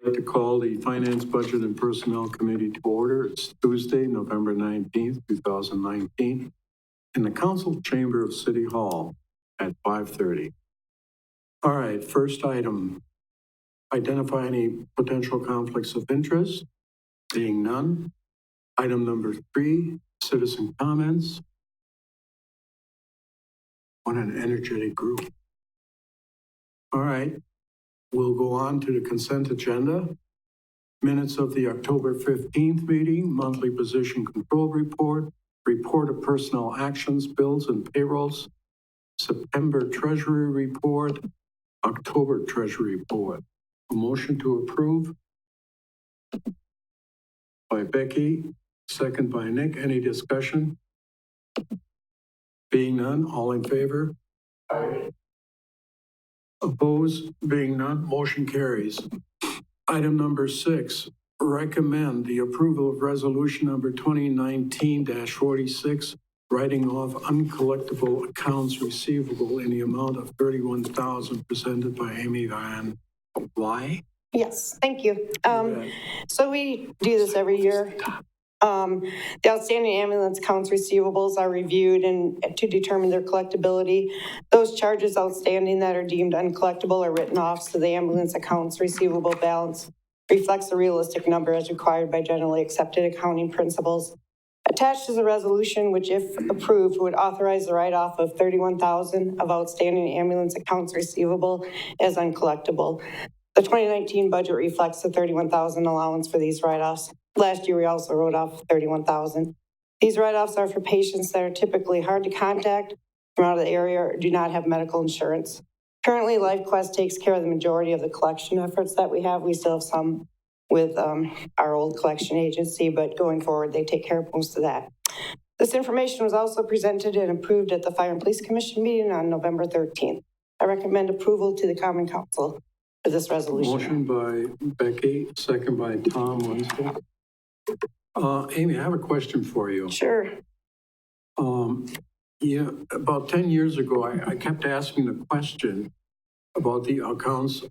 I'd like to call the Finance, Budget, and Personnel Committee to order. It's Tuesday, November 19th, 2019, in the Council Chamber of City Hall at 5:30. All right, first item, identify any potential conflicts of interest. Being none. Item number 3, citizen comments. What an energetic group. All right, we'll go on to the consent agenda. Minutes of the October 15th meeting, monthly position control report, report of personnel actions, bills and payrolls, September treasury report, October treasury report. A motion to approve by Becky, second by Nick. Any discussion? Being none, all in favor? Aye. Opposed? Being none, motion carries. Item number 6, recommend the approval of resolution number 2019-46, writing off uncollectible accounts receivable in the amount of $31,000 presented by Amy Van. Why? Yes, thank you. So we do this every year. The outstanding ambulance accounts receivables are reviewed and to determine their collectability. Those charges outstanding that are deemed uncollectible are written off, so the ambulance accounts receivable balance reflects a realistic number as required by generally accepted accounting principles. Attached is a resolution which, if approved, would authorize the write-off of $31,000 of outstanding ambulance accounts receivable as uncollectible. The 2019 budget reflects the $31,000 allowance for these write-offs. Last year, we also wrote off $31,000. These write-offs are for patients that are typically hard to contact from out of the area or do not have medical insurance. Currently, LifeQuest takes care of the majority of the collection efforts that we have. We still have some with our old collection agency, but going forward, they take care of most of that. This information was also presented and approved at the Fire and Police Commission meeting on November 13th. I recommend approval to the Common Council for this resolution. Motion by Becky, second by Tom Winslow. Amy, I have a question for you. Sure. Yeah, about 10 years ago, I kept asking the question about the accounts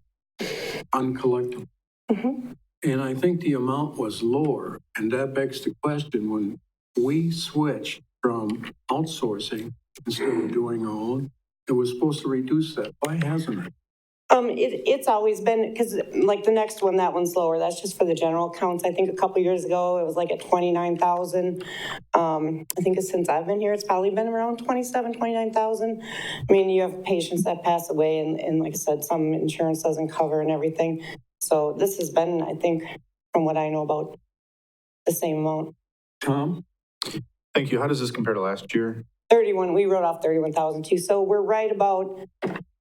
uncollectible. Mm-hmm. And I think the amount was lower. And that begs the question, when we switched from outsourcing instead of doing our own, it was supposed to reduce that. Why hasn't it? It's always been, because like the next one, that one's lower. That's just for the general accounts. I think a couple years ago, it was like at 29,000. I think since I've been here, it's probably been around 29,000. I mean, you have patients that pass away and like I said, some insurance doesn't cover and everything. So this has been, I think, from what I know about, the same amount. Tom? Thank you. How does this compare to last year? 31, we wrote off 31,000 too. So we're right about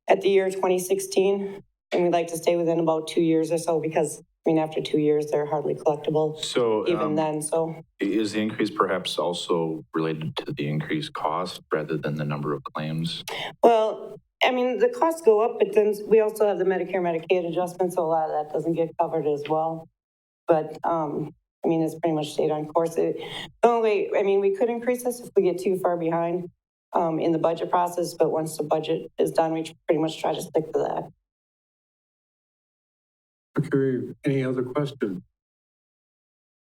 at the year 2016, and we'd like to stay within about 2 years or so because, I mean, after 2 years, they're hardly collectible. So even then, so. Is the increase perhaps also related to the increased cost rather than the number of claims? Well, I mean, the costs go up, but then we also have the Medicare, Medicaid adjustment, so a lot of that doesn't get covered as well. But, I mean, it's pretty much stayed on course. The only way, I mean, we could increase this if we get too far behind in the budget process, but once the budget is done, we pretty much try to stick to that. Okay, any other questions?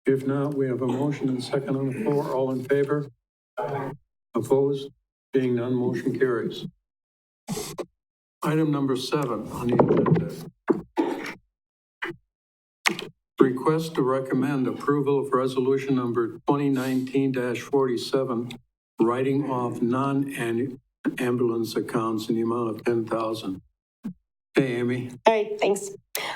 If not, we have a motion and second on the floor. All in favor? Opposed? Being none, motion carries. Item number 7 on the agenda. Request to recommend approval of resolution number 2019-47, writing off non-ambulance accounts in the amount of $10,000. Hey, Amy. All right, thanks.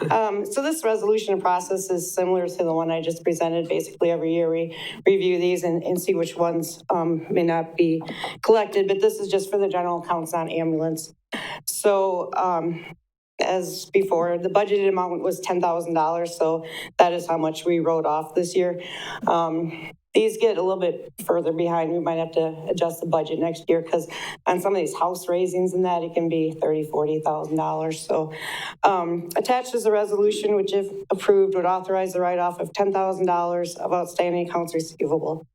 So this resolution process is similar to the one I just presented. Basically, every year we review these and see which ones may not be collected, but this is just for the general accounts on ambulance. So as before, the budgeted amount was $10,000, so that is how much we wrote off this year. These get a little bit further behind. We might have to adjust the budget next year because on some of these house raisings and that, it can be $30,000, $40,000. So attached is a resolution which, if approved, would authorize the write-off of $10,000 of outstanding accounts receivable.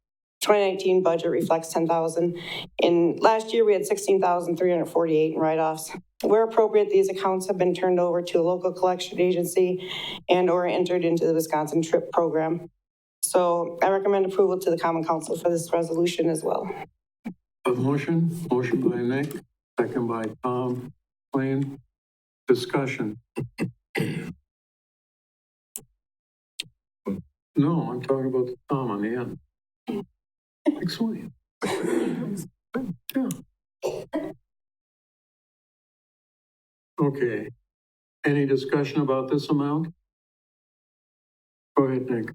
2019 budget reflects $10,000. In last year, we had $16,348 in write-offs. Where appropriate, these accounts have been turned over to a local collection agency and/or entered into the Wisconsin TRIP program. So I recommend approval to the Common Council for this resolution as well. A motion by Nick, second by Tom Lane. Discussion. No, I'm talking about the Tom on the end. Explain. Yeah. Okay. Any discussion about this amount? Go ahead, Nick.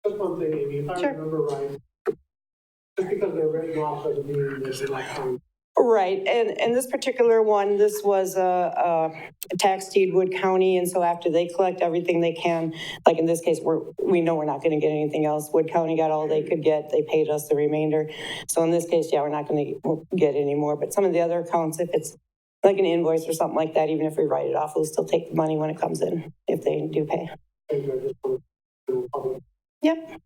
Just one thing, Amy, if I Sure. remember right, just because they're written off doesn't mean that they're like, Right, and this particular one, this was a tax deed Wood County, and so after they collect everything they can, like in this case, we know we're not gonna get anything else. Wood County got all they could get, they paid us the remainder. So in this case, yeah, we're not gonna get any more, but some of the other accounts, if it's like an invoice or something like that, even if we write it off, we'll still take the money when it comes in, if they do pay. things are just for the public. Yep,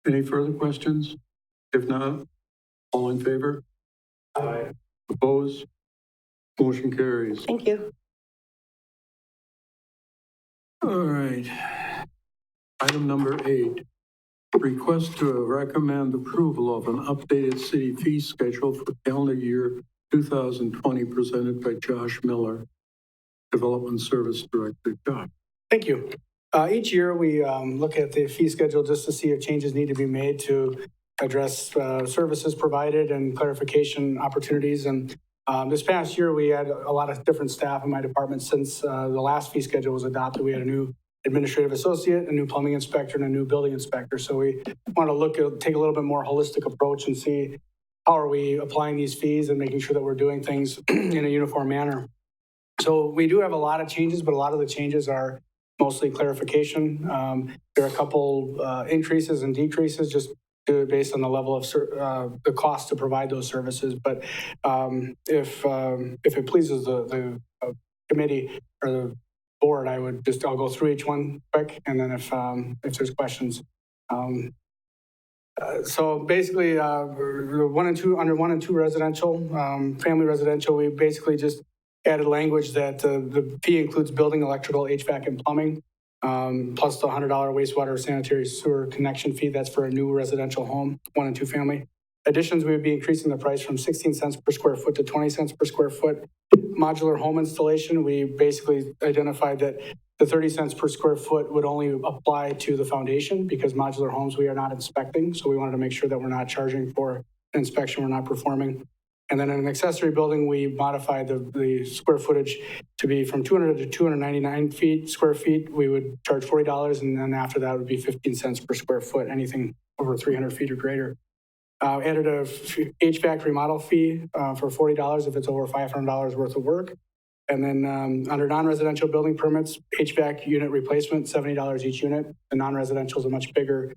Any further questions? If not, all in favor? Aye. Opposed? Motion carries. thank you. All right. Item number 8, request to recommend approval of an updated city fee schedule for calendar year 2020 presented by Josh Miller, Development Service Director. Josh. Thank you. Each year, we look at the fee schedule just to see if changes need to be made to address services provided and clarification opportunities. And this past year, we had a lot of different staff in my department. Since the last fee schedule was adopted, we had a new administrative associate, a new plumbing inspector, and a new building inspector. So we want to take a little bit more holistic approach and see how are we applying these fees and making sure that we're doing things in a uniform manner. So we do have a lot of changes, but a lot of the changes are mostly clarification. There are a couple increases and decreases just based on the level of the cost to provide those services. But if it pleases the committee or the board, I'll go through each one quick, and then if there's questions. So basically, under 1 and 2 residential, family residential, we basically just added language that the fee includes building, electrical, HVAC, and plumbing, plus the $100 wastewater sanitary sewer connection fee. That's for a new residential home, 1 and 2 family. Additions, we would be increasing the price from 16 cents per square foot to 20 cents per square foot. Modular home installation, we basically identified that the 30 cents per square foot would only apply to the foundation because modular homes we are not inspecting. So we wanted to make sure that we're not charging for an inspection we're not performing. And then in an accessory building, we modified the square footage to be from 200 to 299 square feet. We would charge $40, and then after that would be 15 cents per square foot, anything over 300 feet or greater. Added a HVAC remodel fee for $40 if it's over $500 worth of work. And then under non-residential building permits, HVAC unit replacement, $70 each unit. The non-residential is a much bigger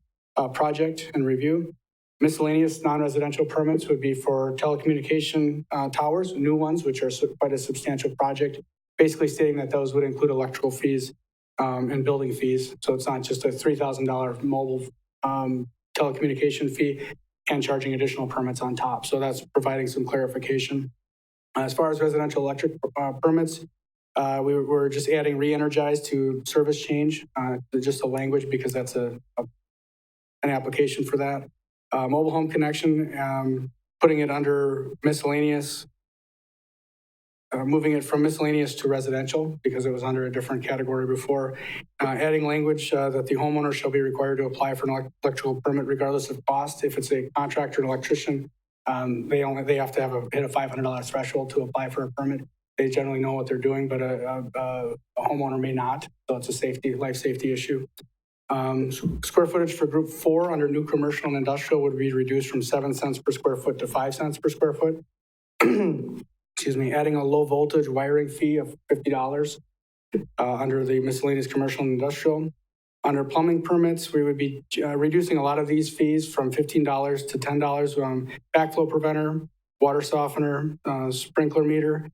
project and review. Miscellaneous non-residential permits would be for telecommunication towers, new ones, which are quite a substantial project, basically stating that those would include electrical fees and building fees. So it's not just a $3,000 mobile telecommunication fee and charging additional permits on top. So that's providing some clarification. As far as residential electric permits, we're just adding re-energized to service change, just the language because that's an application for that. Mobile home connection, putting it under miscellaneous, moving it from miscellaneous to residential because it was under a different category before. Adding language that the homeowner shall be required to apply for an electrical permit regardless of cost. If it's a contractor, an electrician, they have to hit a $500 threshold to apply for a permit. They generally know what they're doing, but a homeowner may not. So it's a life safety issue. Square footage for group 4 under new commercial and industrial would be reduced from 7 cents per square foot to 5 cents per square foot. Excuse me, adding a low voltage wiring fee of $50 under the miscellaneous commercial and industrial. Under plumbing permits, we would be reducing a lot of these fees from $15 to $10. Backflow preventer, water softener, sprinkler meter,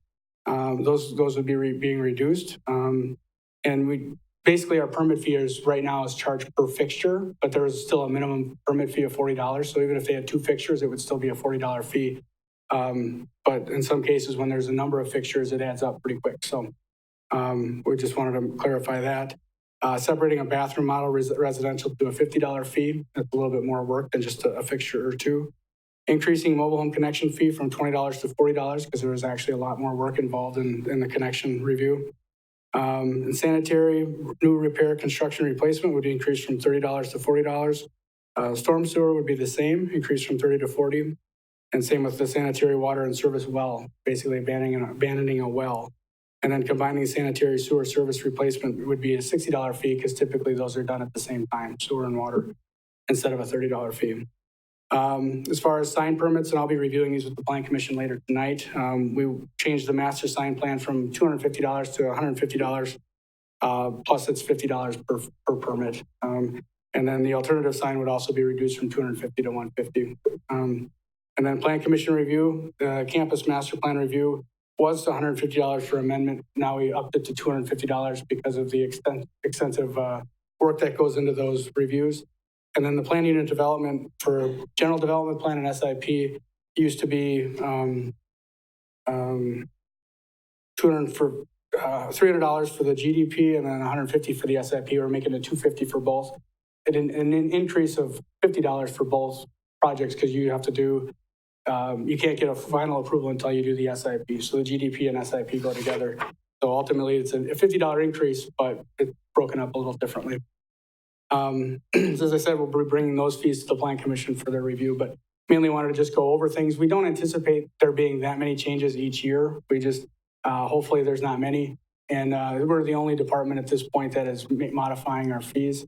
those would be being reduced. And basically our permit fee right now is charged per fixture, but there is still a minimum permit fee of $40. So even if they had 2 fixtures, it would still be a $40 fee But in some cases, when there's a number of fixtures, it adds up pretty quick. So we just wanted to clarify that. Separating a bathroom model residential to a $50 fee. That's a little bit more work than just a fixture or two. Increasing mobile home connection fee from $20 to $40 because there was actually a lot more work involved in the connection review. And sanitary, new repair, construction, replacement would increase from $30 to $40. Storm sewer would be the same, increase from 30 to 40. And same with the sanitary water and service well, basically abandoning a well. And then combining sanitary sewer service replacement would be a $60 fee because typically those are done at the same time, sewer and water, instead of a $30 fee. As far as sign permits, and I'll be reviewing these with the Plan Commission later tonight, we changed the master sign plan from $250 to $150, plus it's $50 per permit. And then the alternative sign would also be reduced from $250 to $150. And then Plan Commission review, the campus master plan review was $150 for amendment. Now we upped it to $250 because of the extensive work that goes into those reviews. And then the plan unit development for general development plan and SIP used to be $300 for the GDP and then $150 for the SIP. We're making it $250 for both. And an increase of $50 for both projects because you have to do, you can't get a final approval until you do the SIP. So the GDP and SIP go together. So ultimately it's a $50 increase, but it's broken up a little differently. So as I said, we'll be bringing those fees to the Plan Commission for their review, but mainly wanted to just go over things. We don't anticipate there being that many changes each year. We just, hopefully there's not many. And we're the only department at this point that is modifying our fees.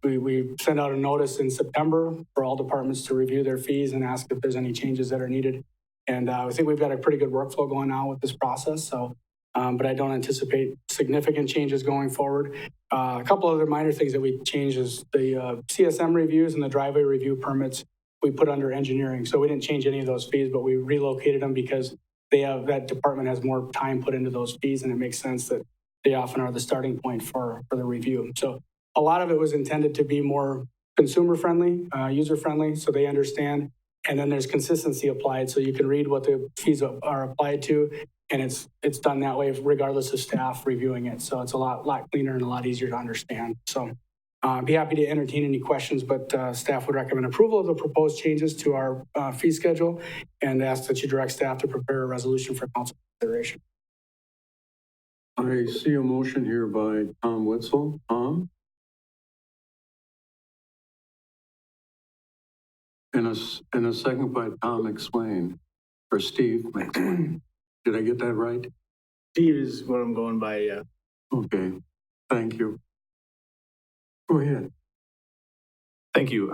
We send out a notice in September for all departments to review their fees and ask if there's any changes that are needed. And I think we've got a pretty good workflow going on with this process. So, but I don't anticipate significant changes going forward. A couple other minor things that we changed is the CSM reviews and the driveway review permits we put under engineering. So we didn't change any of those fees, but we relocated them because that department has more time put into those fees, and it makes sense that they often are the starting point for the review. So a lot of it was intended to be more consumer friendly, user friendly, so they understand. And then there's consistency applied, so you can read what the fees are applied to, and it's done that way regardless of staff reviewing it. So it's a lot cleaner and a lot easier to understand. So I'd be happy to entertain any questions, but staff would recommend approval of the proposed changes to our fee schedule and ask that you direct staff to prepare a resolution for council consideration. I see a motion here by Tom Witzel. Tom? And a second by Tom McSwain, or Steve McSwain. Did I get that right? Steve is what I'm going by, yeah. Okay, thank you. Go ahead. Thank you.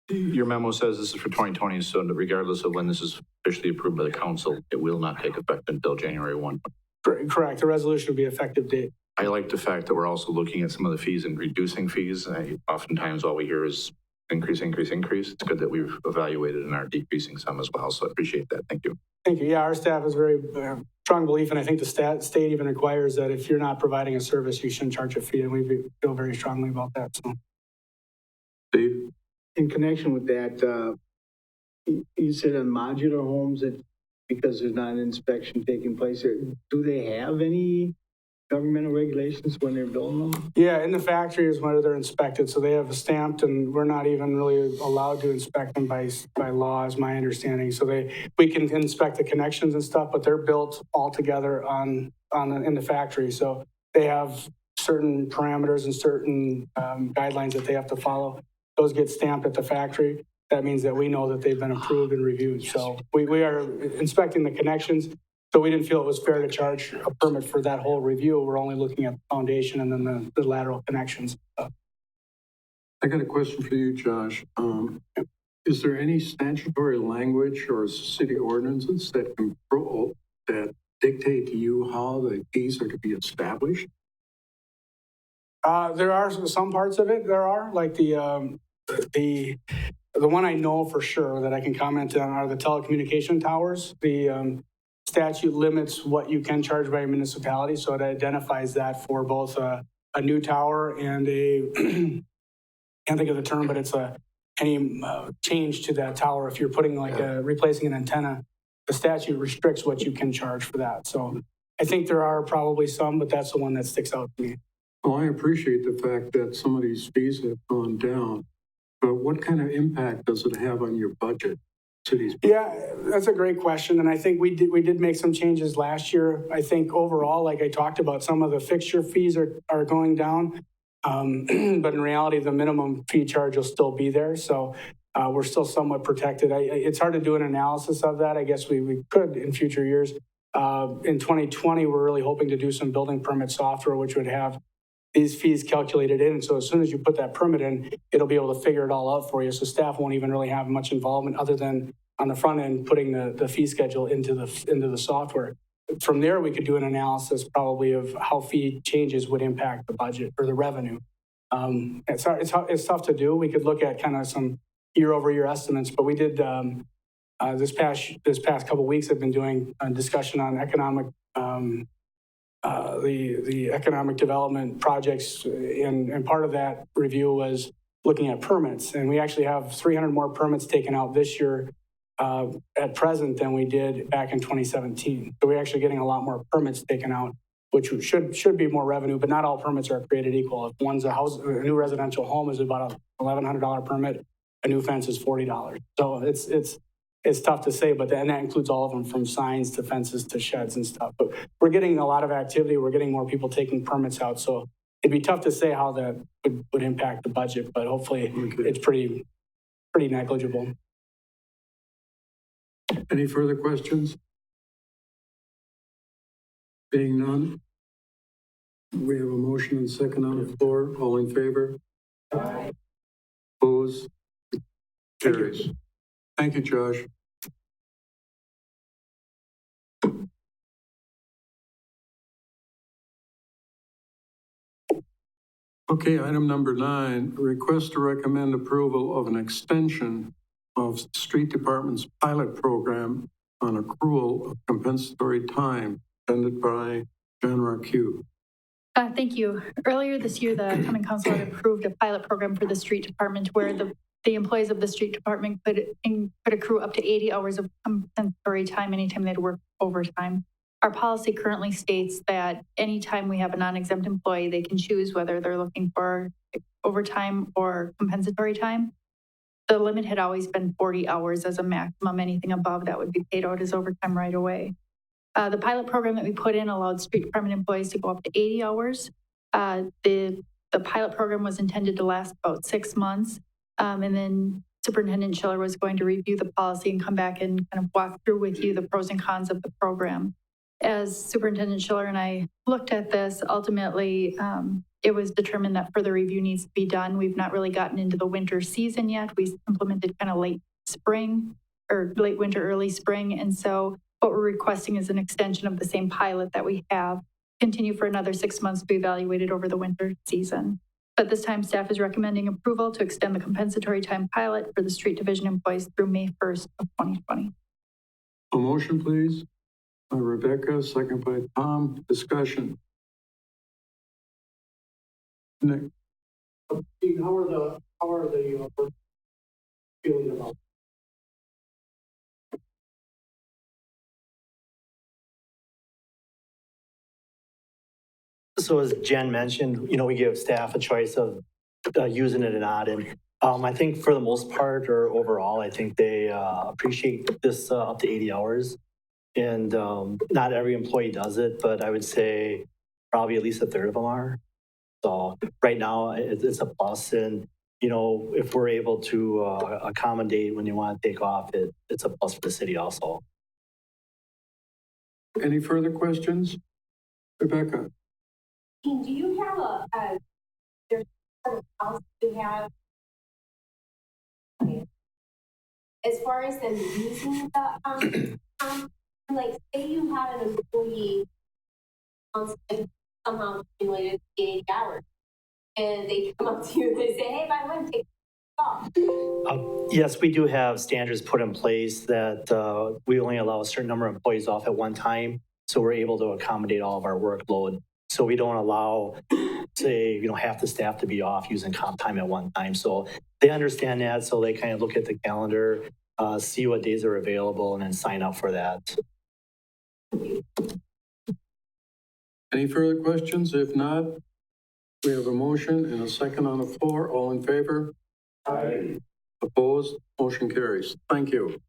Your memo says this is for 2020, so regardless of when this is officially approved by the council, it will not take effect until January 1. Correct. The resolution will be effective date. I like the fact that we're also looking at some of the fees and reducing fees. Oftentimes all we hear is increase. It's good that we've evaluated and are decreasing some as well. So I appreciate that. Thank you. Thank you. Yeah, our staff is very strong belief, and I think the state even requires that if you're not providing a service, you shouldn't charge a fee, and we feel very strongly about that. So, Steve? In connection with that, you said on modular homes that because there's not an inspection taking place there, do they have any governmental regulations when they're building them? yeah, in the factory is when they're inspected, so they have stamped, and we're not even really allowed to inspect them by law, is my understanding. So we can inspect the connections and stuff, but they're built all together in the factory. So they have certain parameters and certain guidelines that they have to follow. Those get stamped at the factory. That means that we know that they've been approved and reviewed. So we are inspecting the connections. So we didn't feel it was fair to charge a permit for that whole review. We're only looking at the foundation and then the lateral connections. I got a question for you, Josh. Is there any statutory language or city ordinances that dictate to you how the fees are to be established? There are some parts of it. There are like the one I know for sure that I can comment on are the telecommunication towers. The statute limits what you can charge by a municipality, so it identifies that for both a new tower and can't think of the term, but it's change to that tower. If you're putting like replacing an antenna, the statute restricts what you can charge for that. So I think there are probably some, but that's the one that sticks out to me. Well, I appreciate the fact that some of these fees have gone down, but what kind of impact does it have on your budget, cities? Yeah, that's a great question. And I think we did make some changes last year. I think overall, like I talked about, some of the fixture fees are going down. But in reality, the minimum fee charge will still be there. So we're still somewhat protected. It's hard to do an analysis of that. I guess we could in future years. In 2020, we're really hoping to do some building permit software, which would have these fees calculated in. And so as soon as you put that permit in, it'll be able to figure it all out for you. So staff won't even really have much involvement other than on the front end, putting the fee schedule into the software. From there, we could do an analysis probably of how fee changes would impact the budget or the revenue. It's tough to do. We could look at kind of some year-over-year estimates, but we did this past couple of weeks. I've been doing a discussion on economic the economic development projects, and part of that review was looking at permits. And we actually have 300 more permits taken out this year at present than we did back in 2017. So we're actually getting a lot more permits taken out, which should be more revenue, but not all permits are created equal. If one's a new residential home is about a $1,100 permit, a new fence is $40. So it's tough to say, but and that includes all of them from signs to fences to sheds and stuff. But we're getting a lot of activity. We're getting more people taking permits out. So it'd be tough to say how that would impact the budget, but hopefully it's pretty negligible. Any further questions? Being none, we have a motion and second on the floor. All in favor? Aye. Opposed? Carries. Thank you, Josh. Okay, item number 9, request to recommend approval of an extension of Street Department's pilot program on accrual of compensatory time, ended by John Raque. Thank you. Earlier this year, the Common Council had approved a pilot program for the street department where the employees of the street department could accrue up to 80 hours of compensatory time anytime they'd work overtime. Our policy currently states that anytime we have a non-exempt employee, they can choose whether they're looking for overtime or compensatory time. The limit had always been 40 hours as a maximum. Anything above that would be paid out as overtime right away. The pilot program that we put in allowed street department employees to go up to 80 hours. The pilot program was intended to last about 6 months. And then Superintendent Schiller was going to review the policy and come back and kind of walk through with you the pros and cons of the program. As Superintendent Schiller and I looked at this, ultimately, it was determined that further review needs to be done. We've not really gotten into the winter season yet. We implemented kind of late spring or late winter, early spring. And so what we're requesting is an extension of the same pilot that we have, continue for another 6 months to be evaluated over the winter season. But this time, staff is recommending approval to extend the compensatory time pilot for the street division employees through May 1st of 2020. A motion, please. By Rebecca, second by Tom. Discussion. Nick. Dean, how are the workers feeling about it? So as Jen mentioned, we give staff a choice of using it or not. And I think for the most part or overall, I think they appreciate this up to 80 hours. And not every employee does it, but I would say probably at least a third of them are. So right now it's a plus. And, if we're able to accommodate when you want to take off, it's a plus for the city also. Any further questions? Rebecca. Do you have there's sort of policy you have as far as them using the like say you had an employee somehow accumulated 80 hours and they come up to you and they say, hey, by the way, take off. Yes, we do have standards put in place that we only allow a certain number of employees off at one time. So we're able to accommodate all of our workload. So we don't allow, say, half the staff to be off using comp time at one time. So they understand that, so they kind of look at the calendar, see what days are available, and then sign up for that. Any further questions? If not, we have a motion and a second on the floor. All in favor? Aye. Opposed? Motion carries. Thank you.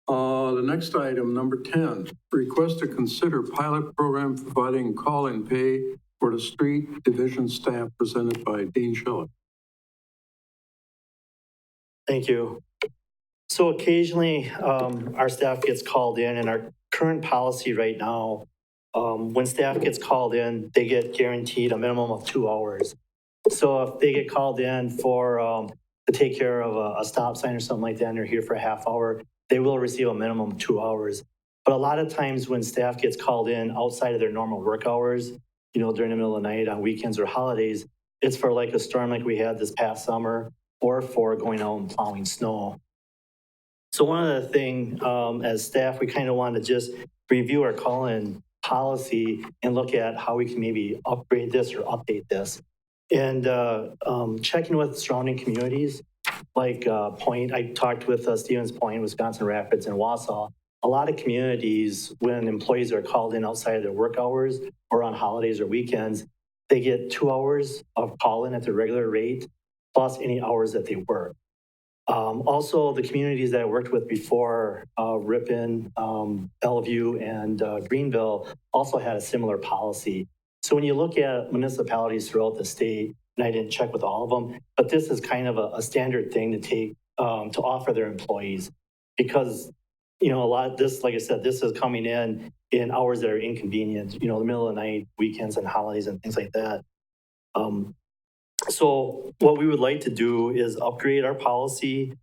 The next item, number 10, request to consider pilot program providing call-in pay for the street division staff, presented by Dean Schiller. Thank you. So occasionally, our staff gets called in, and our current policy right now, when staff gets called in, they get guaranteed a minimum of 2 hours. So if they get called in for, to take care of a stop sign or something like that, and they're here for a half hour, they will receive a minimum of 2 hours. But a lot of times when staff gets called in outside of their normal work hours, during the middle of the night, on weekends or holidays, it's for like a storm like we had this past summer, or for going out and plowing snow. So one of the things, as staff, we kind of want to just review our call-in policy and look at how we can maybe upgrade this or update this. And checking with surrounding communities, like Point, I talked with Stevens Point, Wisconsin Rapids, and Wausau. A lot of communities, when employees are called in outside of their work hours or on holidays or weekends, they get 2 hours of call-in at their regular rate, plus any hours that they work. Also, the communities that I worked with before, Ripon, Bellevue, and Greenville, also had a similar policy. So when you look at municipalities throughout the state, and I didn't check with all of them, but this is kind of a standard thing to take, to offer their employees. Because, a lot of this, like I said, this is coming in hours that are inconvenient, the middle of the night, weekends and holidays and things like that. So what we would like to do is upgrade our policy,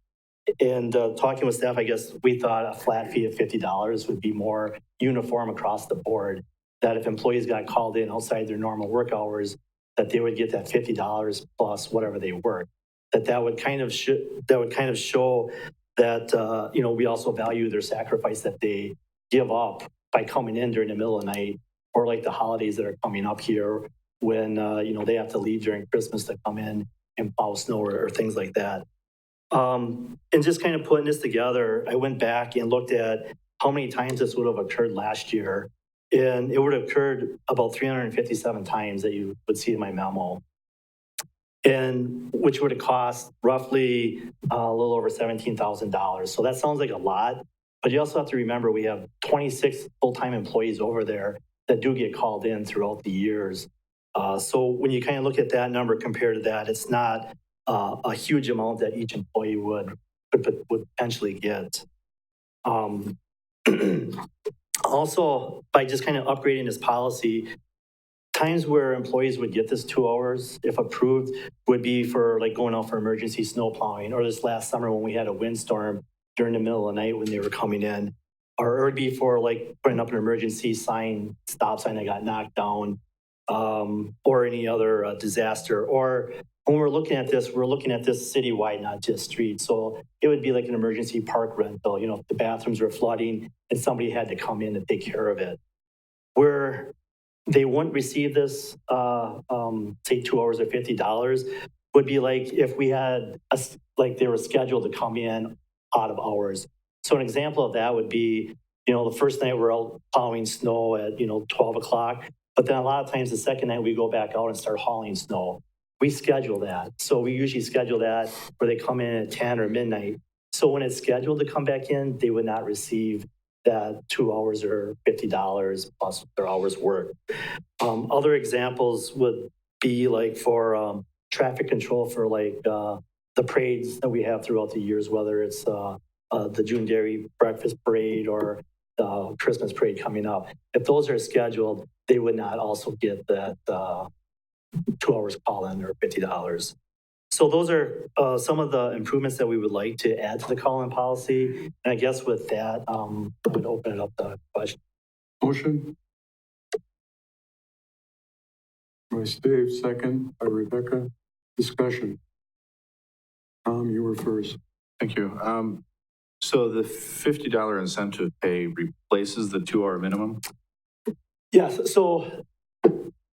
and talking with staff, I guess we thought a flat fee of $50 would be more uniform across the board, that if employees got called in outside their normal work hours, that they would get that $50 plus whatever they work. That would kind of show that, we also value their sacrifice that they give up by coming in during the middle of the night, or like the holidays that are coming up here, when, they have to leave during Christmas to come in and plow snow or things like that. And just kind of putting this together, I went back and looked at how many times this would have occurred last year. And it would have occurred about 357 times that you would see in my memo. And which would have cost roughly a little over $17,000. So that sounds like a lot, but you also have to remember we have 26 full-time employees over there that do get called in throughout the years. So when you kind of look at that number compared to that, it's not a huge amount that each employee would potentially get. Also, by just kind of upgrading this policy, times where employees would get this 2 hours, if approved, would be for like going out for emergency snow plowing, or this last summer when we had a windstorm during the middle of the night when they were coming in, or it would be for like putting up an emergency stop sign that got knocked down, or any other disaster. Or when we're looking at this citywide, not just streets. So it would be like an emergency park rental, if the bathrooms were flooding and somebody had to come in to take care of it. Where they wouldn't receive this, say 2 hours or $50, would be like if we had, they were scheduled to come in out of hours. So an example of that would be, the first night we're out plowing snow at, 12 o'clock. But then a lot of times the second night we go back out and start hauling snow. We schedule that. So we usually schedule that where they come in at 10 or midnight. So when it's scheduled to come back in, they would not receive that 2 hours or $50 plus their hours work. Other examples would be like for traffic control for like the parades that we have throughout the years, whether it's the June Dairy Breakfast Parade or the Christmas parade coming up. If those are scheduled, they would not also get that 2 hours call-in or $50. So those are some of the improvements that we would like to add to the call-in policy. And I guess with that, I would open it up to questions. Motion by Steve, second by Rebecca. Discussion. Tom, you were first. Thank you. So the $50 incentive pay replaces the 2 hour minimum? Yes, so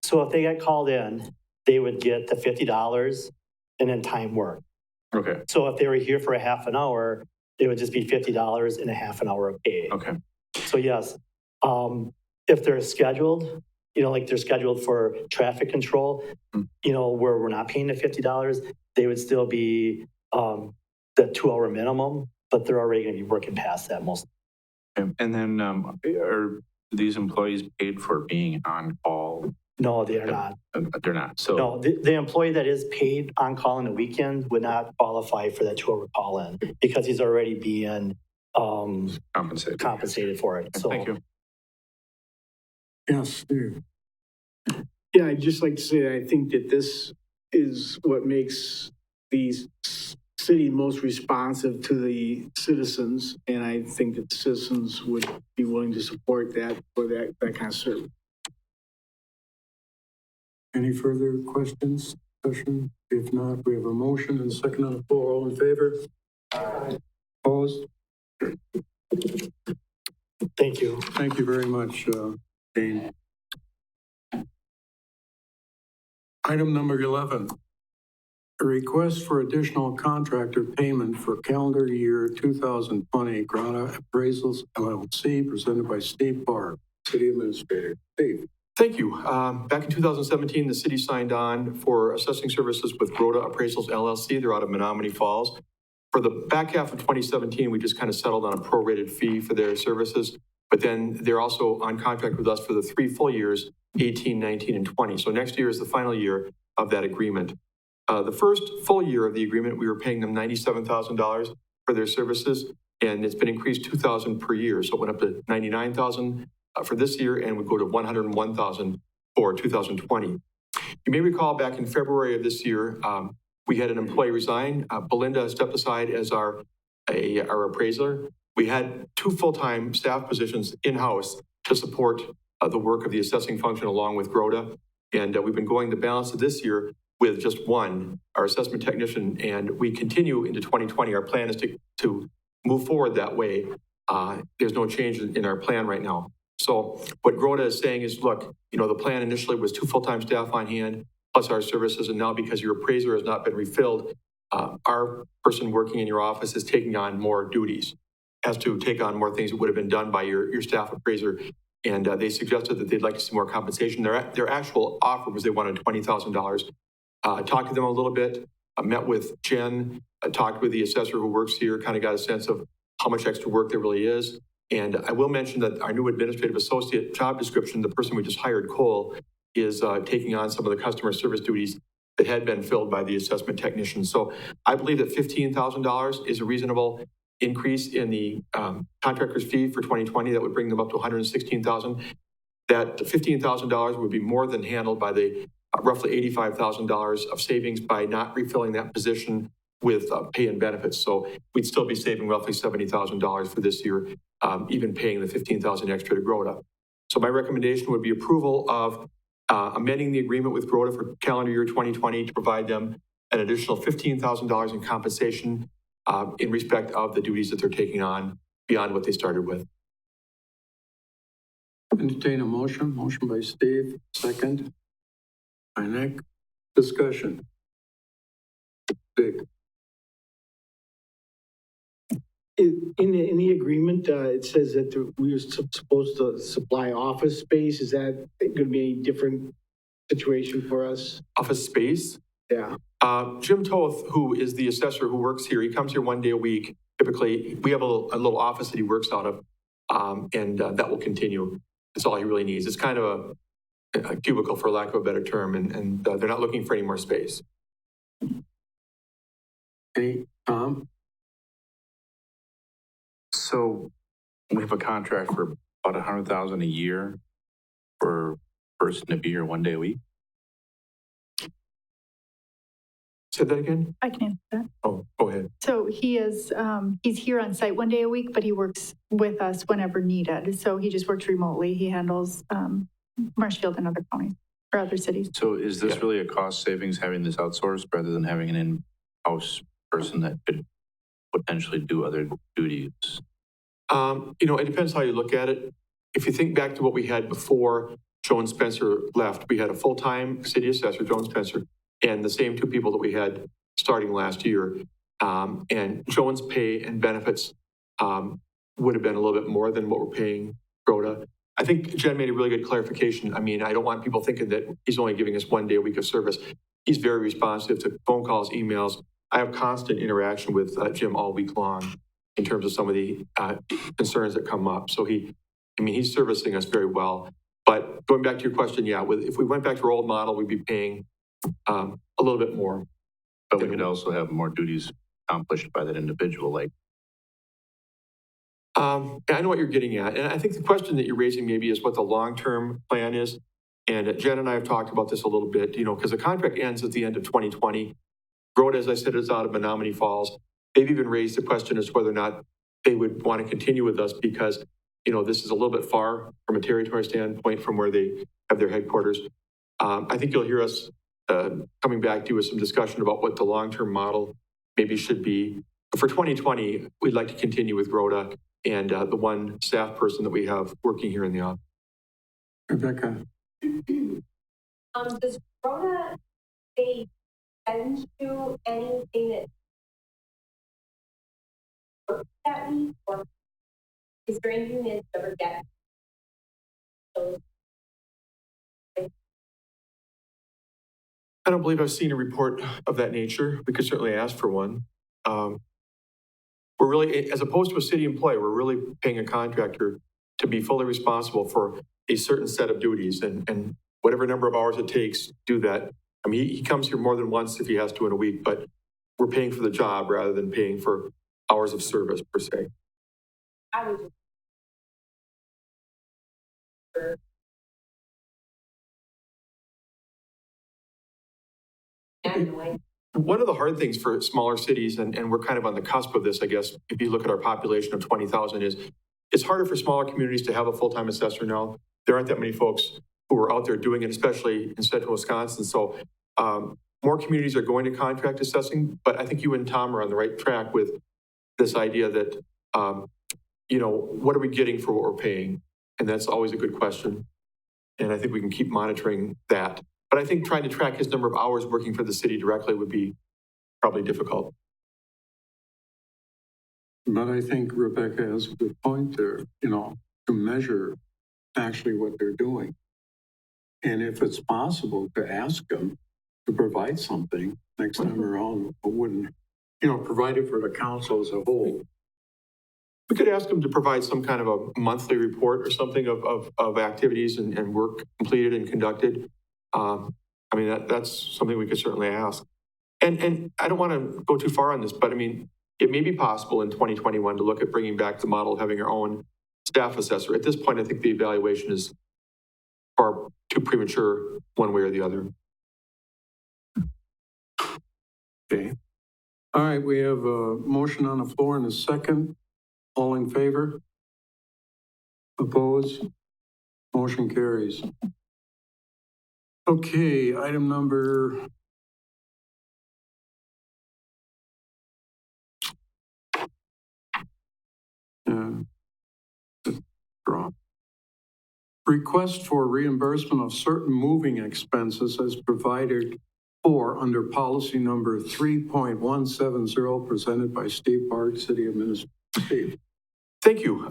So if they got called in, they would get the $50 and then time worked. Okay, So if they were here for a half an hour, it would just be $50 and a half an hour of pay. okay, So yes, if they're scheduled, like they're scheduled for traffic control, where we're not paying the $50, they would still be the 2 hour minimum, but they're already going to be working past that most. okay. And then are these employees paid for being on call? No, they are not. They're not, so. No, the employee that is paid on call in the weekend would not qualify for that 2 hour call in because he's already being compensated for it. So Thank you. Yes, Steve. Yeah, I'd just like to say, I think that this is what makes the city most responsive to the citizens. And I think that the citizens would be willing to support that for that kind of service. Any further questions, discussion? If not, we have a motion and a second on the floor. All in favor? Opposed? thank you. Thank you very much, Dane. Item number 11, a request for additional contractor payment for calendar year 2020 Grata Appraisals LLC, presented by Steve Barr, City Administrator. Steve. Thank you. Back in 2017, the city signed on for assessing services with Grota Appraisals LLC. They're out of Menominee Falls. For the back half of 2017, we just kind of settled on a prorated fee for their services. But then they're also on contract with us for the 3 full years, 18, 19, and 20. So next year is the final year of that agreement. The first full year of the agreement, we were paying them $97,000 for their services, and it's been increased $2,000 per year. So it went up to $99,000 for this year and would go to $101,000 for 2020. You may recall back in February of this year, we had an employee resign. Belinda stepped aside as our appraiser. We had 2 full-time staff positions in-house to support the work of the assessing function along with Grota. And we've been going the balance of this year with just 1, our assessment technician, and we continue into 2020. Our plan is to move forward that way. There's no change in our plan right now. So what Grota is saying is, look, the plan initially was 2 full-time staff on hand, plus our services, and now because your appraiser has not been refilled, our person working in your office is taking on more duties, has to take on more things that would have been done by your staff appraiser. And they suggested that they'd like to see more compensation. Their actual offer was they wanted $20,000. Talked to them a little bit, met with Jen, talked with the assessor who works here, kind of got a sense of how much extra work there really is. And I will mention that our new administrative associate job description, the person we just hired, Cole, is taking on some of the customer service duties that had been filled by the assessment technician. So I believe that $15,000 is a reasonable increase in the contractor's fee for 2020. That would bring them up to $116,000. That $15,000 would be more than handled by the roughly $85,000 of savings by not refilling that position with pay and benefits. So we'd still be saving roughly $70,000 for this year, even paying the $15,000 extra to Grota. So my recommendation would be approval of amending the agreement with Grota for calendar year 2020 to provide them an additional $15,000 in compensation in respect of the duties that they're taking on beyond what they started with. Entertain a motion. Motion by Steve, second by Nick. Discussion. Dick. In the agreement, it says that we are supposed to supply office space. Is that going to be a different situation for us? Office space? Yeah. Jim Toth, who is the assessor who works here, he comes here 1 day a week. Typically, we have a little office that he works out of, and that will continue. That's all he really needs. It's kind of a cubicle, for lack of a better term, and they're not looking for any more space. Hey, Tom? So we have a contract for about $100,000 a year for a person to be here 1 day a week. Say that again? I can answer that. Oh, go ahead. So he is, he's here on site 1 day a week, but he works with us whenever needed. So he just works remotely. He handles Marshfield and other counties or other cities. So is this really a cost savings having this outsourced rather than having an in-house person that could potentially do other duties? It depends how you look at it. If you think back to what we had before, Joan Spencer left, we had a full-time city assessor, Joan Spencer, and the same two people that we had starting last year. And Joan's pay and benefits would have been a little bit more than what we're paying Rhoda. I think Jen made a really good clarification. I mean, I don't want people thinking that he's only giving us 1 day a week of service. He's very responsive to phone calls, emails. I have constant interaction with Jim all week long in terms of some of the concerns that come up. So he's servicing us very well. But going back to your question, yeah, if we went back to our old model, we'd be paying a little bit more. But we could also have more duties accomplished by that individual, like. I know what you're getting at. And I think the question that you're raising maybe is what the long-term plan is. And Jen and I have talked about this a little bit, because the contract ends at the end of 2020. Rhoda, as I said, is out of Menominee Falls. They've even raised the question as to whether or not they would want to continue with us because, this is a little bit far from a territory standpoint from where they have their headquarters. I think you'll hear us coming back to you with some discussion about what the long-term model maybe should be. For 2020, we'd like to continue with Rhoda and the one staff person that we have working here in the office. Rebecca? Does Rhoda, they send you anything that works that week? Or is there anything that you ever get? I don't believe I've seen a report of that nature. We could certainly ask for one. We're really, as opposed to a city employee, we're really paying a contractor to be fully responsible for a certain set of duties and whatever number of hours it takes to do that. I mean, he comes here more than once if he has to in a week, but we're paying for the job rather than paying for hours of service per se. I would just. Anyway. One of the hard things for smaller cities, and we're kind of on the cusp of this, I guess, if you look at our population of 20,000, is it's harder for smaller communities to have a full-time assessor now. There aren't that many folks who are out there doing it, especially in central Wisconsin. So more communities are going to contract assessing, but I think you and Tom are on the right track with this idea that, what are we getting for what we're paying? And that's always a good question. And I think we can keep monitoring that. But I think trying to track his number of hours working for the city directly would be probably difficult. But I think Rebecca has a good point there, to measure actually what they're doing. And if it's possible to ask them to provide something next time around, but wouldn't, provide it for the council as a whole. We could ask them to provide some kind of a monthly report or something of activities and work completed and conducted. That's something we could certainly ask. And I don't want to go too far on this, but it may be possible in 2021 to look at bringing back the model of having our own staff assessor. At this point, I think the evaluation is far too premature one way or the other. Okay. All right, we have a motion on the floor and a second. All in favor? Opposed? Motion carries. Okay, item number request for reimbursement of certain moving expenses as provided for under policy number 3.170 presented by Steve Park, City Administrator. Steve. Thank you.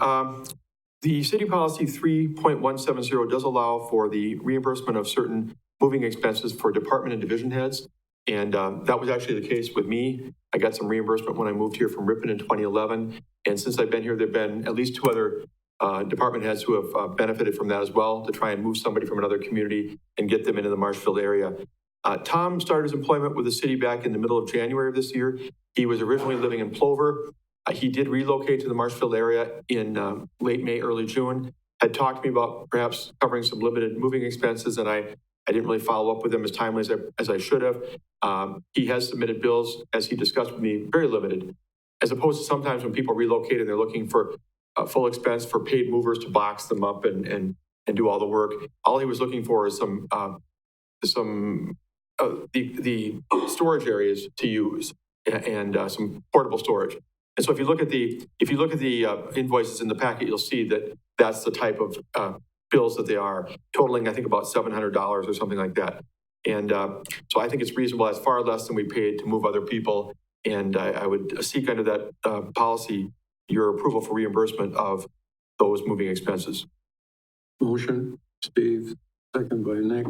The city policy 3.170 does allow for the reimbursement of certain moving expenses for department and division heads. And that was actually the case with me. I got some reimbursement when I moved here from Ripon in 2011. And since I've been here, there've been at least 2 other department heads who have benefited from that as well, to try and move somebody from another community and get them into the Marshfield area. Tom started his employment with the city back in the middle of January of this year. He was originally living in Plover. He did relocate to the Marshfield area in late May, early June, had talked to me about perhaps covering some limited moving expenses, and I didn't really follow up with him as timely as I should have. He has submitted bills, as he discussed with me, very limited, as opposed to sometimes when people relocate and they're looking for full expense for paid movers to box them up and do all the work. All he was looking for is the storage areas to use and some portable storage. And so if you look at the invoices in the packet, you'll see that that's the type of bills that they are, totaling, I think, about $700 or something like that. And so I think it's reasonable. It's far less than we paid to move other people. And I would seek under that policy your approval for reimbursement of those moving expenses. Motion, Steve, second by Nick.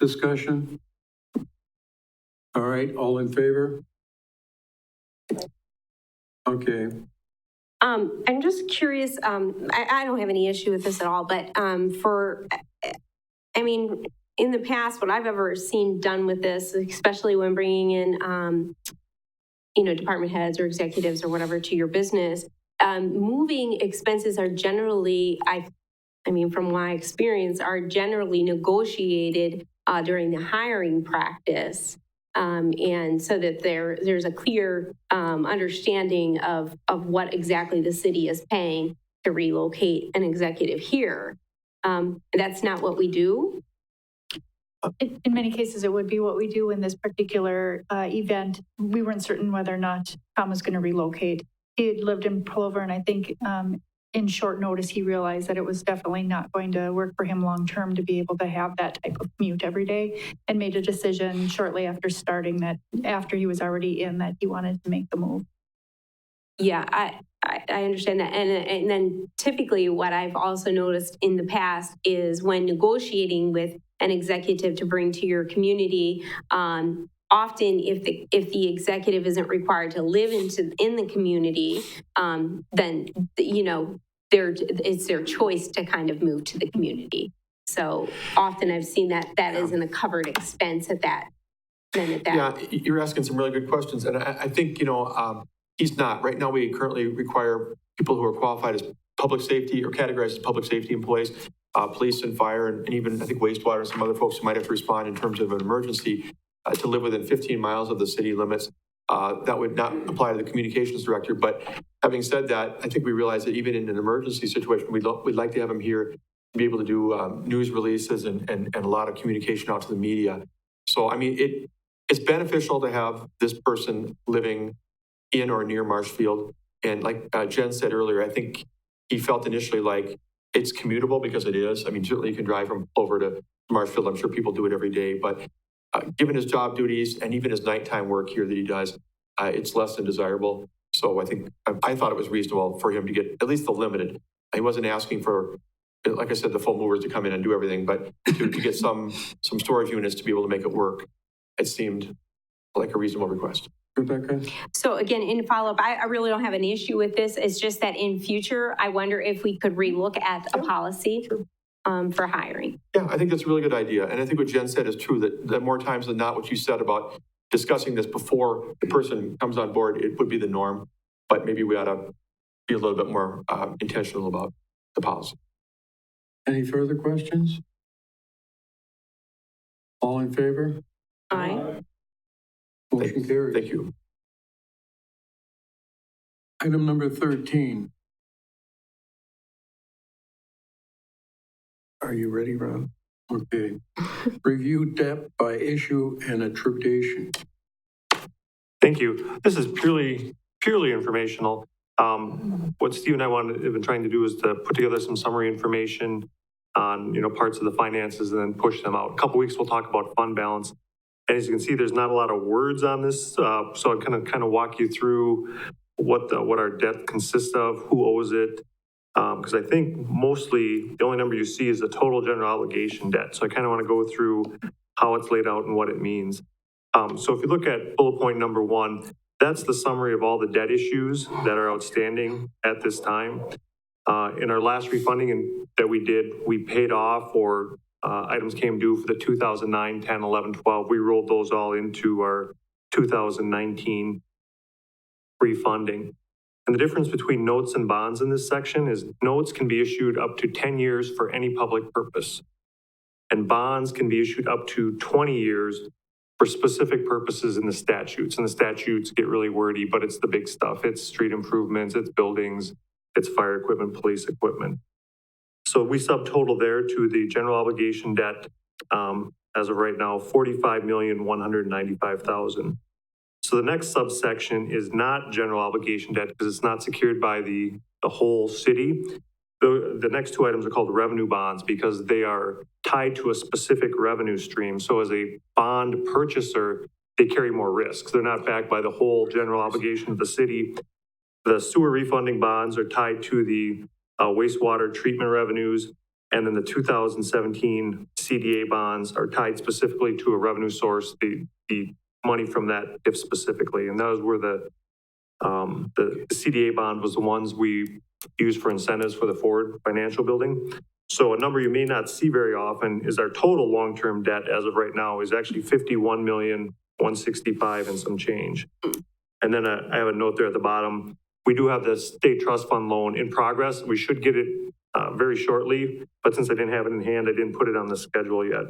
Discussion? All right, all in favor? Okay, I'm just curious, I don't have any issue with this at all, but I mean, in the past, what I've ever seen done with this, especially when bringing in, department heads or executives or whatever to your business, moving expenses are generally, I mean, from my experience, are generally negotiated during the hiring practice. And so that there's a clear understanding of what exactly the city is paying to relocate an executive here. That's not what we do. In many cases, it would be what we do in this particular event. We weren't certain whether or not Tom was going to relocate. He had lived in Plover, and I think in short notice, he realized that it was definitely not going to work for him long-term to be able to have that type of commute every day, and made a decision shortly after starting that, after he was already in, that he wanted to make the move. Yeah, I understand that. And then typically what I've also noticed in the past is when negotiating with an executive to bring to your community, often if the executive isn't required to live in the community, then, it's their choice to kind of move to the community. So often I've seen that isn't a covered expense at that. Yeah, you're asking some really good questions. And I think, he's not. Right now, we currently require people who are qualified as public safety or categorized as public safety employees, police and fire, and even, I think, wastewater and some other folks who might have to respond in terms of an emergency to live within 15 miles of the city limits. That would not apply to the communications director. But having said that, I think we realize that even in an emergency situation, we'd like to have him here to be able to do news releases and a lot of communication out to the media. So, I mean, it's beneficial to have this person living in or near Marshfield. And like Jen said earlier, I think he felt initially like it's commutable, because it is. I mean, certainly you can drive from Plover to Marshfield. I'm sure people do it every day. But given his job duties and even his nighttime work here that he does, it's less than desirable. So I thought it was reasonable for him to get at least the limited. He wasn't asking for, like I said, the full movers to come in and do everything, but to get some storage units to be able to make it work. It seemed like a reasonable request. Rebecca? So again, in follow-up, I really don't have an issue with this. It's just that in future, I wonder if we could relook at a policy for hiring. Yeah, I think that's a really good idea. And I think what Jen said is true, that more times than not, what you said about discussing this before the person comes on board, it would be the norm. But maybe we ought to be a little bit more intentional about the policy. Any further questions? All in favor? Aye. Motion carries. Thank you. Item number 13. Are you ready, Rob? Okay. Review debt by issue and attribution. Thank you. This is purely informational. What Steve and I have been trying to do is to put together some summary information on, parts of the finances and then push them out. A couple weeks we'll talk about fund balance. And as you can see, there's not a lot of words on this. So I'm kind of walk you through what our debt consists of, who owes it. Because I think mostly the only number you see is the total general obligation debt. So I kind of want to go through how it's laid out and what it means. So if you look at bullet point number 1, that's the summary of all the debt issues that are outstanding at this time. In our last refunding that we did, we paid off or items came due for the 2009, 10, 11, 12. We rolled those all into our 2019 refunding. And the difference between notes and bonds in this section is notes can be issued up to 10 years for any public purpose. And bonds can be issued up to 20 years for specific purposes in the statutes. And the statutes get really wordy, but it's the big stuff. It's street improvements, it's buildings, it's fire equipment, police equipment. So we subtotal there to the general obligation debt as of right now, $45,195,000. So the next subsection is not general obligation debt because it's not secured by the whole city. the next two items are called revenue bonds because they are tied to a specific revenue stream. So as a bond purchaser, they carry more risks. They're not backed by the whole general obligation of the city. The sewer refunding bonds are tied to the wastewater treatment revenues. And then the 2017 CDA bonds are tied specifically to a revenue source, the money from that if specifically. And those were the CDA bond was the ones we used for incentives for the Ford Financial Building. So a number you may not see very often is our total long-term debt as of right now is actually 51,165,000 and some change. And then I have a note there at the bottom. We do have the state trust fund loan in progress. We should get it very shortly, but since I didn't have it in hand, I didn't put it on the schedule yet.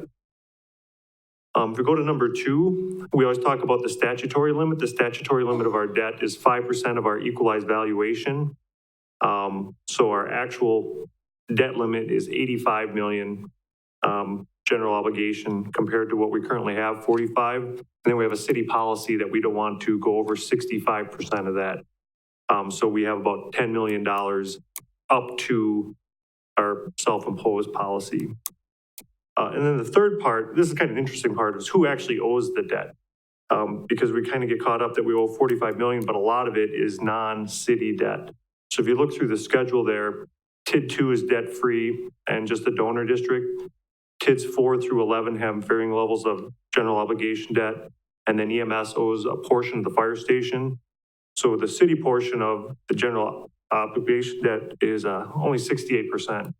If we go to number 2, we always talk about the statutory limit. The statutory limit of our debt is 5% of our equalized valuation. So our actual debt limit is 85 million general obligation compared to what we currently have, 45. And then we have a city policy that we don't want to go over 65% of that. So we have about $10 million up to our self-imposed policy. And then the third part, this is kind of an interesting part, is who actually owes the debt. Because we kind of get caught up that we owe 45 million, but a lot of it is non-city debt. So if you look through the schedule there, TID 2 is debt-free and just a donor district. TIDs 4 through 11 have varying levels of general obligation debt. And then EMS owes a portion of the fire station. So the city portion of the general obligation debt is only 68%.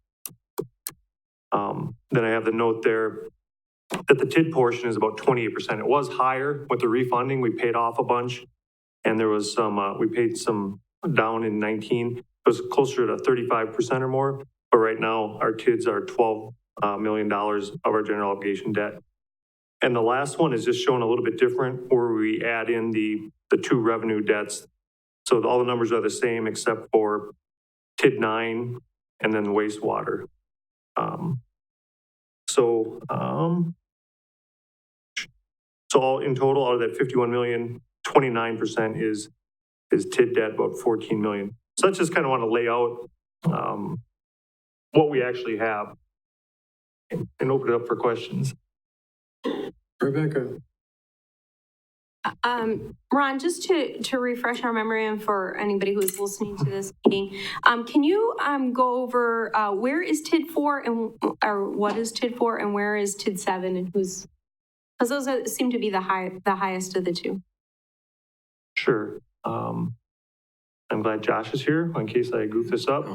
Then I have the note there that the TID portion is about 28%. It was higher with the refunding. We paid off a bunch. And there was some, we paid some down in 19. It was closer to 35% or more. But right now, our TIDs are $12 million of our general obligation debt. And the last one is just showing a little bit different where we add in the 2 revenue debts. So all the numbers are the same except for TID 9 and then wastewater. So all in total, out of that 51 million, 29% is TID debt, about 14 million. So that's just kind of want to lay out what we actually have and open it up for questions. Rebecca? Ron, just to refresh our memory and for anybody who's listening to this meeting, can you go over where is TID 4 and or what is TID 4 and where is TID 7 and who's, because those seem to be the highest of the 2. Sure. I'm glad Josh is here in case I goof this up.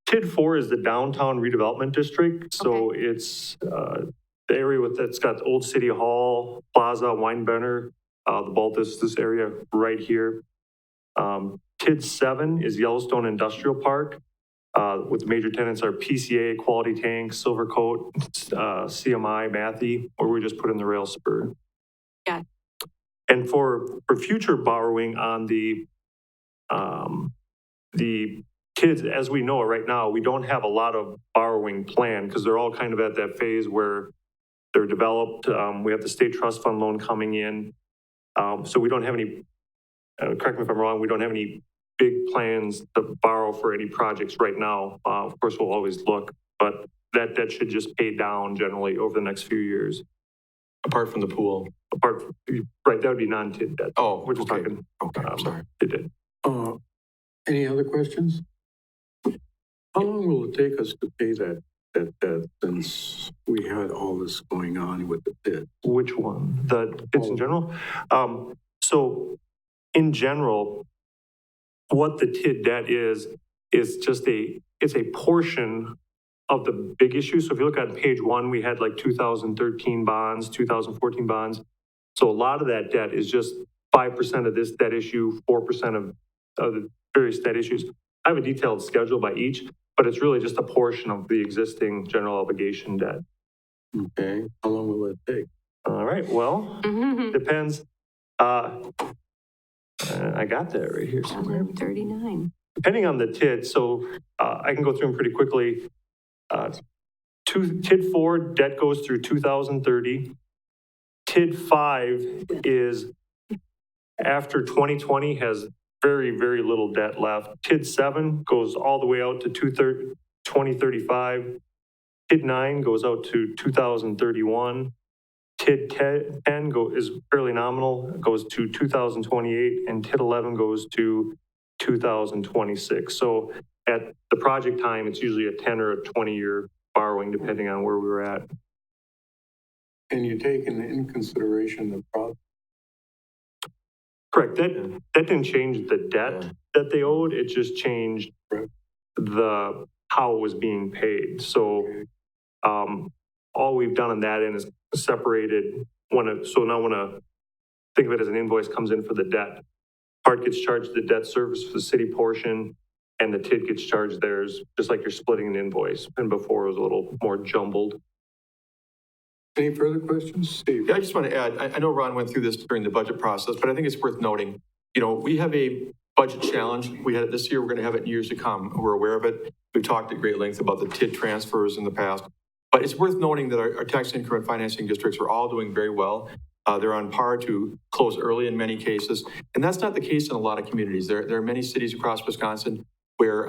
TID 4 is the downtown redevelopment district. So it's the area that's got the old City Hall, Plaza, Weinbrenner, the Baltus, this area right here. TID 7 is Yellowstone Industrial Park, with the major tenants are PCA, Quality Tank, Silvercoat, CMI, Matthew, where we just put in the rail spur. Yeah. And for future borrowing on the TIDs, as we know it right now, we don't have a lot of borrowing planned because they're all kind of at that phase where they're developed. We have the state trust fund loan coming in. So we don't have any, correct me if I'm wrong, we don't have any big plans to borrow for any projects right now. Of course, we'll always look, but that debt should just pay down generally over the next few years. Apart from the pool. Right, that would be non-TID debt. Oh, We're just okay. talking Okay, I'm sorry. TID debt. Any other questions? How long will it take us to pay that since we had all this going on with the TID? Which one? The TIDs in general? So in general, what the TID debt is just it's a portion of the big issue. So if you look at page 1, we had like 2013 bonds, 2014 bonds. So a lot of that debt is just 5% of this debt issue, 4% of the various debt issues. I have a detailed schedule by each, but it's really just a portion of the existing general obligation debt. Okay, how long will it take? All right, well, depends. I got that right here somewhere. 39. Depending on the TID, so I can go through them pretty quickly. TID 4 debt goes through 2030. TID 5 is after 2020 has very, very little debt left. TID 7 goes all the way out to 2035. TID 9 goes out to 2031. TID 10 is fairly nominal, goes to 2028, and TID 11 goes to 2026. So at the project time, it's usually a 10 or a 20-year borrowing, depending on where we were at. And you take in consideration the problem. Correct. That didn't change the debt that they owed. It just changed the how it was being paid. So all we've done on that end is separated so now when think of it as an invoice comes in for the debt, part gets charged the debt service for the city portion, and the TID gets charged theirs, just like you're splitting an invoice. And before it was a little more jumbled. Any further questions? Steve? Yeah, I just want to add, I know Ron went through this during the budget process, but I think it's worth noting, we have a budget challenge. We had it this year, we're going to have it in years to come. We're aware of it. We've talked at great length about the TID transfers in the past, but it's worth noting that our tax increment financing districts are all doing very well. They're on par to close early in many cases, and that's not the case in a lot of communities. There are many cities across Wisconsin where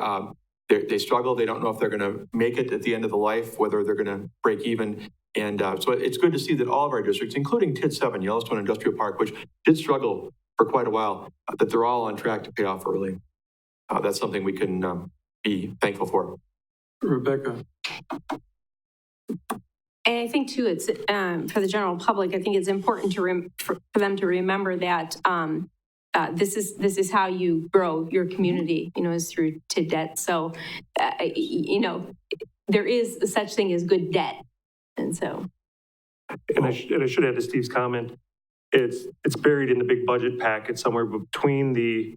they struggle. They don't know if they're going to make it at the end of the life, whether they're going to break even. And so it's good to see that all of our districts, including TID 7, Yellowstone Industrial Park, which did struggle for quite a while, that they're all on track to pay off early. That's something we can be thankful for. Rebecca? And I think too, it's for the general public, I think it's important for them to remember that this is how you grow your community, is through TID debt. So, there is such thing as good debt. And so. And I should add to Steve's comment, it's buried in the big budget packet somewhere between the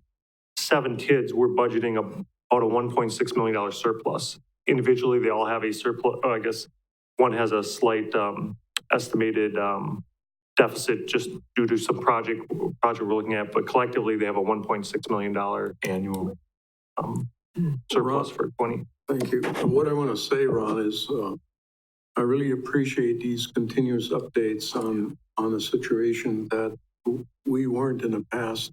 7 TIDs. We're budgeting about a $1.6 million surplus. Individually, they all have a surplus. I guess one has a slight estimated deficit just due to some project we're looking at, but collectively they have a $1.6 million annual surplus for 20. Thank you. What I want to say, Ron, is I really appreciate these continuous updates on a situation that we weren't in the past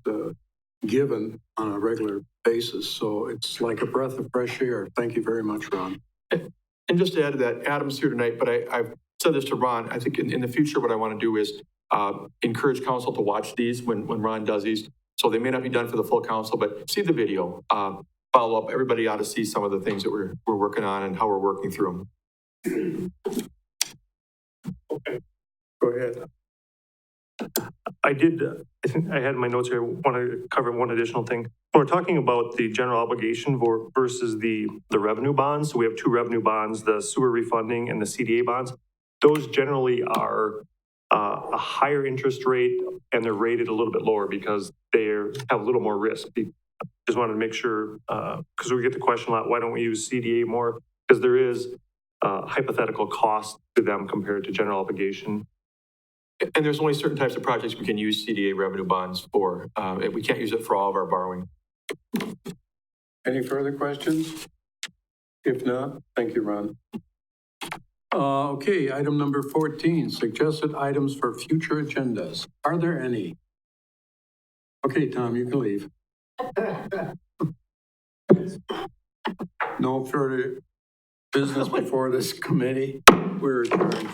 given on a regular basis. So it's like a breath of fresh air. Thank you very much, Ron. And just to add to that, Adam's here tonight, but I've said this to Ron. I think in the future, what I want to do is encourage council to watch these when Ron does these. So they may not be done for the full council, but see the video, follow up. Everybody ought to see some of the things that we're working on and how we're working through them. Okay, go ahead. I think I had in my notes here, I want to cover one additional thing. When we're talking about the general obligation versus the revenue bonds, so we have 2 revenue bonds, the sewer refunding and the CDA bonds. Those generally are a higher interest rate, and they're rated a little bit lower because they have a little more risk. Just wanted to make sure, because we get the question a lot, why don't we use CDA more? Because there is hypothetical cost to them compared to general obligation. And there's only certain types of projects we can use CDA revenue bonds for. We can't use it for all of our borrowing. Any further questions? If not, thank you, Ron. Okay, item number 14, suggested items for future agendas. Are there any? Okay, Tom, you can leave. No further business before this committee. We're adjourned.